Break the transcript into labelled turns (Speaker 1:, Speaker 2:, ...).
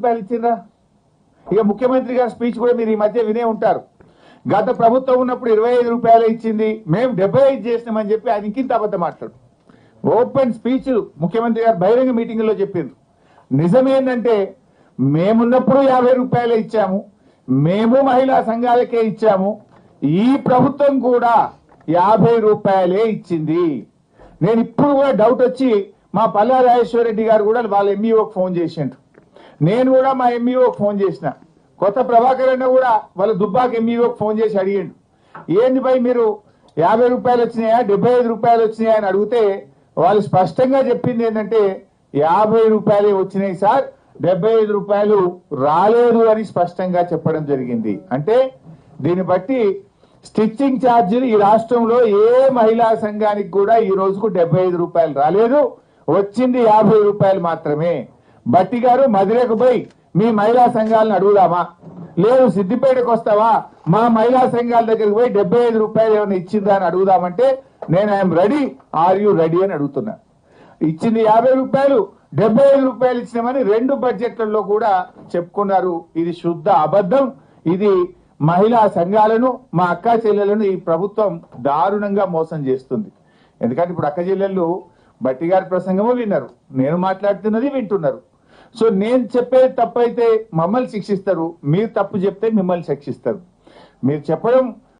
Speaker 1: రూపాయలు ఇచ్చిందా? ఇక ముఖ్యమంత్రి గారి స్పీచ్ కూడా మీరు ఈ మధ్య వినే ఉంటారు. గత ప్రభుత్వం ఉన్నప్పుడు 25 రూపాయలు ఇచ్చింది, మేము 75 చేసినామని చెప్పి ఆయన ఇంకింత అబద్ధం మాట్లాడు. ఓపెన్ స్పీచ్ ముఖ్యమంత్రి గారు బహిరంగ మీటింగ్లో చెప్పిండ్రు. నిజమేందంటే మేమున్నప్పుడు 50 రూపాయలే ఇచ్చాము, మేము మహిళా సంఘాలకే ఇచ్చాము, ఈ ప్రభుత్వం కూడా 50 రూపాయలే ఇచ్చింది. నేను ఇప్పుడు కూడా డౌట్ వచ్చి మా పల్లా రాజేశ్వర రెడ్డి గారు కూడా వాళ్ళ ఎంఈఓకి ఫోన్ చేసిండ్రు, నేను కూడా మా ఎంఈఓకి ఫోన్ చేసిన, కొత్త ప్రభాకర్ అన్న కూడా వాళ్ళ దుబ్బాక ఎంఈఓకి ఫోన్ చేసి అడిగిండు, ఏంది భయ్ మీరు 50 రూపాయలు వచ్చినాయా 75 రూపాయలు వచ్చినాయా అని అడిగితే వాళ్ళు స్పష్టంగా చెప్పింది ఏంటంటే 50 రూపాయలే వచ్చినాయి సార్, 75 రూపాయలు రాలేదు అని స్పష్టంగా చెప్పడం జరిగింది. అంటే దీన్ని బట్టి స్టిచ్చింగ్ ఛార్జీలు ఈ రాష్ట్రంలో ఏ మహిళా సంఘానికి కూడా ఈ రోజుకు 75 రూపాయలు రాలేదు, వచ్చింది 50 రూపాయలు మాత్రమే. బట్టి గారు మదిరకు పోయి మీ మహిళా సంఘాలను అడుగుదామా, లేదు సిద్దిపేటకు వస్తావా మా మహిళా సంఘాల దగ్గరికి పోయి 75 రూపాయలు ఏమైనా ఇచ్చిందా అని అడుగుదామంటే నేను I'm ready, are you ready అని అడుగుతున్నా. ఇచ్చింది 50 రూపాయలు, 75 రూపాయలు ఇచ్చినామని 2 బడ్జెట్లలో కూడా చెప్పుకున్నారు. ఇది శుద్ధ అబద్ధం. ఇది మహిళా సంఘాలను మా అక్క చెల్లెలను ఈ ప్రభుత్వం దారుణంగా మోసం చేస్తుంది. ఎందుకంటే ఇప్పుడు అక్క చెల్లెళ్ళు బట్టి గారి ప్రసంగము విన్నారు, నేను మాట్లాడుతున్నది వింటున్నారు. సో నేను చెప్పేది తప్పైతే మమ్మల్ని శిక్షిస్తారు, మీరు తప్పు చెప్తే మిమ్మల్ని శిక్షిస్తారు. మీరు చెప్పడం